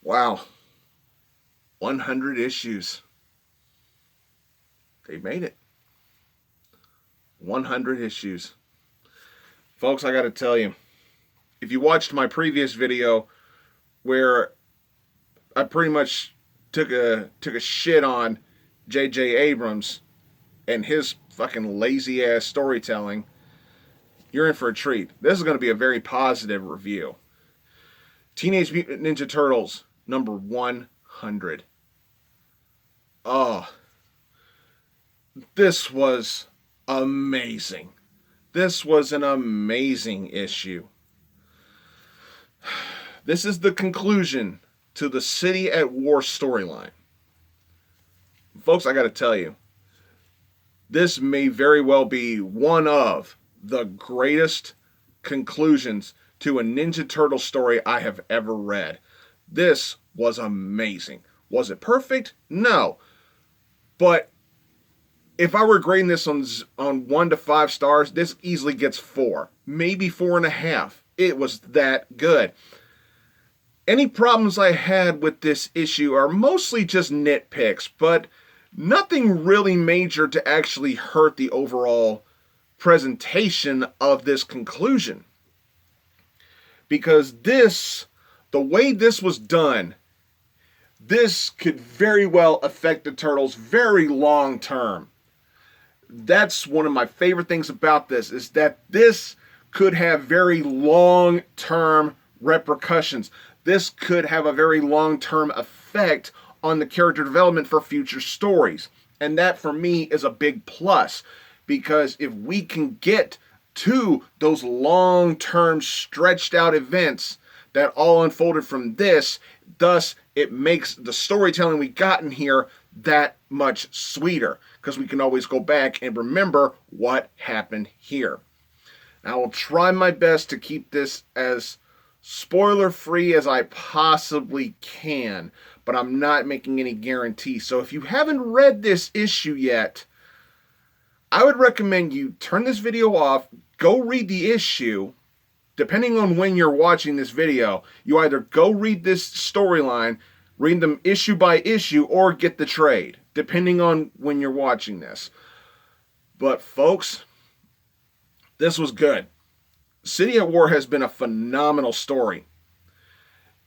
Wow. 100 issues. They made it. 100 issues. Folks, I got to tell you, if you watched my previous video where I pretty much took a shit on J.J. Abrams and his fucking lazy ass storytelling, you're in for a treat. This is going to be a very positive review. Teenage Mutant Ninja Turtles number 100. Oh, this was amazing. This was an amazing issue. This is the conclusion to the City at War storyline. Folks, I got to tell you, this may very well be one of the greatest conclusions to a Ninja Turtle story I have ever read. This was amazing. Was it perfect? No. But if I were grading this on 1 to 5 stars, this easily gets 4, maybe 4.5. It was that good. Any problems I had with this issue are mostly just nitpicks, but nothing really major to actually hurt the overall presentation of this conclusion. Because this, the way this was done, this could very well affect the Turtles very long term. That's one of my favorite things about this, is that this could have very long term repercussions. This could have a very long term effect on the character development for future stories. And that for me is a big plus, because if we can get to those long term stretched out events that all unfolded from this, thus it makes the storytelling we got in here that much sweeter, because we can always go back and remember what happened here. I will try my best to keep this as spoiler free as I possibly can, but I'm not making any guarantees. So if you haven't read this issue yet, I would recommend you turn this video off, go read the issue. Depending on when you're watching this video, you either go read this storyline, read them issue by issue, or get the trade, depending on when you're watching this. But folks, this was good. City at War has been a phenomenal story.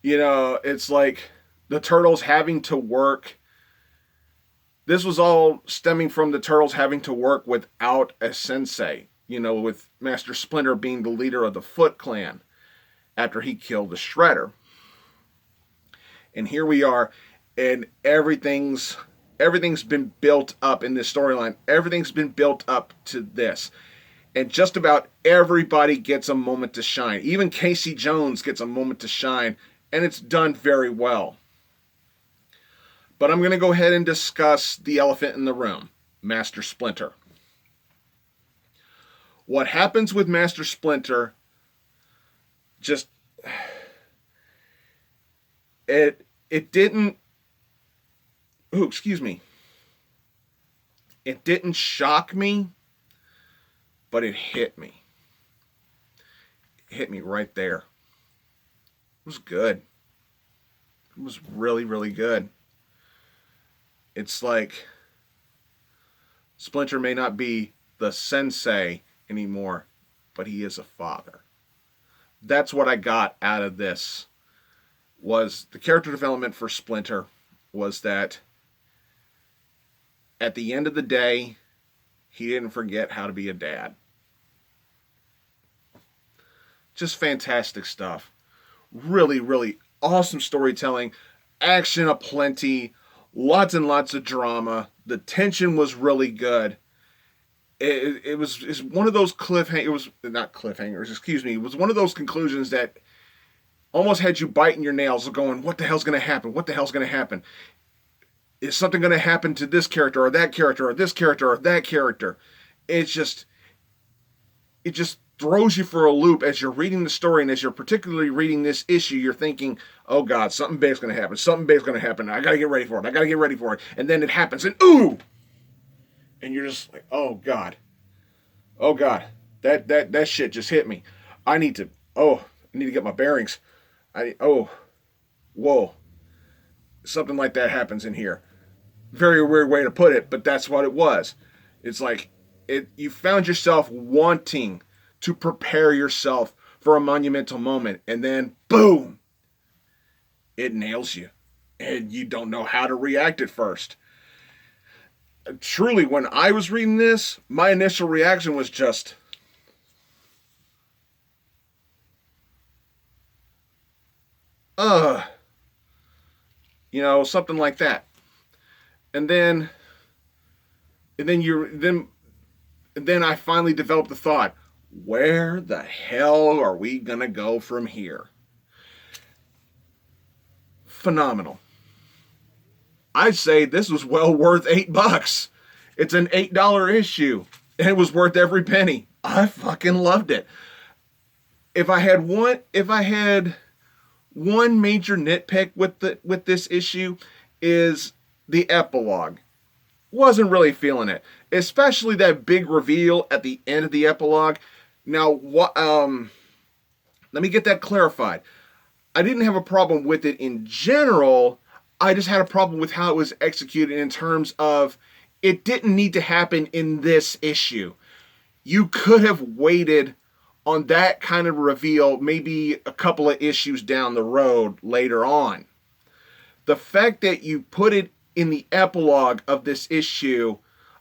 You know, it's like the Turtles having to work. This was all stemming from the Turtles having to work without a sensei. You know, with Master Splinter being the leader of the Foot Clan after he killed the Shredder. And here we are, and everything's been built up in this storyline. Everything's been built up to this. And just about everybody gets a moment to shine. Even Casey Jones gets a moment to shine, and it's done very well. But I'm going to go ahead and discuss the elephant in the room, Master Splinter. What happens with Master Splinter, just, it didn't, it didn't shock me, but it hit me. It hit me right there. It was good. It was really, really good. It's like Splinter may not be the sensei anymore, but he is a father. That's what I got out of this, was the character development for Splinter, was that at the end of the day, he didn't forget how to be a dad. Just fantastic stuff. Really, really awesome storytelling. Action aplenty. Lots and lots of drama. The tension was really good. It's one of those cliffhangers. It was not cliffhangers, excuse me. It was one of those conclusions that almost had you biting your nails going, what the hell's going to happen? What the hell's going to happen? Is something going to happen to this character or that character or this character or that character? It just throws you for a loop as you're reading the story, and as you're particularly reading this issue, you're thinking, oh God, something big's going to happen. Something big's going to happen. I got to get ready for it. I got to get ready for it. And then it happens, and ooh! And you're just like, oh God. Oh God. That shit just hit me. I need to, oh, I need to get my bearings. Whoa, something like that happens in here. Very weird way to put it, but that's what it was. It's like you found yourself wanting to prepare yourself for a monumental moment, and then boom, it nails you, and you don't know how to react at first. Truly, when I was reading this, my initial reaction was just, uh, something like that. And then, and then you then I finally developed the thought, where the hell are we gonna go from here? Phenomenal. I'd say this was well worth $8. It's an $8 issue, and it was worth every penny. I fucking loved it. If I had one major nitpick with this issue, is the epilogue. Wasn't really feeling it, especially that big reveal at the end of the epilogue. Now, let me get that clarified. I didn't have a problem with it in general. I just had a problem with how it was executed in terms of it didn't need to happen in this issue. You could have waited on that kind of reveal maybe a couple of issues down the road later on. The fact that you put it in the epilogue of this issue,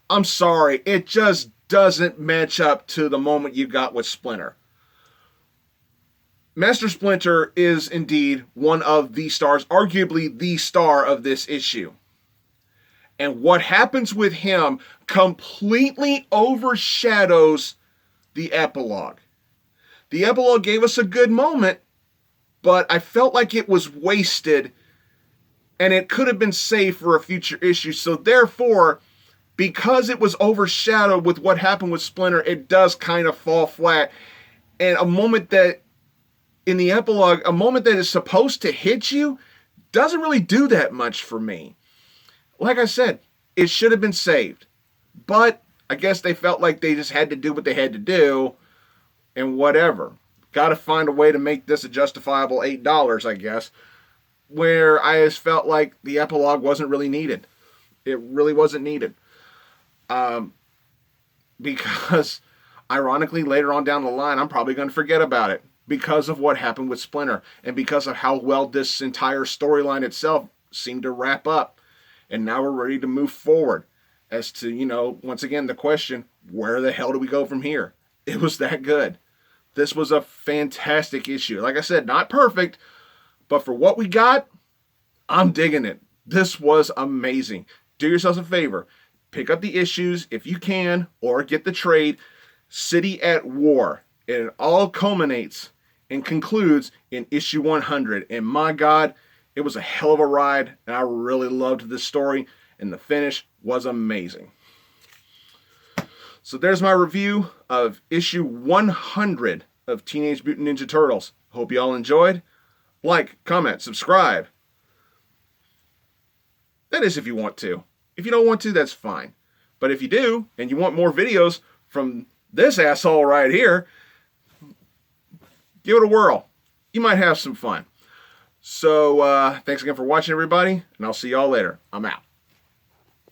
I'm sorry, it just doesn't match up to the moment you got with Splinter. Master Splinter is indeed one of the stars, arguably the star of this issue. And what happens with him completely overshadows the epilogue. The epilogue gave us a good moment, but I felt like it was wasted and it could have been saved for a future issue. So therefore, because it was overshadowed with what happened with Splinter, it does kind of fall flat. And a moment that, in the epilogue, a moment that is supposed to hit you, doesn't really do that much for me. Like I said, it should have been saved. But I guess they felt like they just had to do what they had to do, and whatever. Got to find a way to make this a justifiable $8, I guess. Where I just felt like the epilogue wasn't really needed. It really wasn't needed. Because, ironically, later on down the line, I'm probably going to forget about it. Because of what happened with Splinter. And because of how well this entire storyline itself seemed to wrap up. And now we're ready to move forward. As to, once again, the question, where the hell do we go from here? It was that good. This was a fantastic issue. Like I said, not perfect. But for what we got, I'm digging it. This was amazing. Do yourselves a favor. Pick up the issues if you can, or get the trade, City at War. And it all culminates and concludes in issue 100. And my God, it was a hell of a ride. And I really loved this story. And the finish was amazing. So there's my review of issue 100 of Teenage Mutant Ninja Turtles. Hope you all enjoyed. Like, comment, subscribe. That is if you want to. If you don't want to, that's fine. But if you do, and you want more videos from this asshole right here, give it a whirl. You might have some fun. So, thanks again for watching, everybody, and I'll see y'all later. I'm out.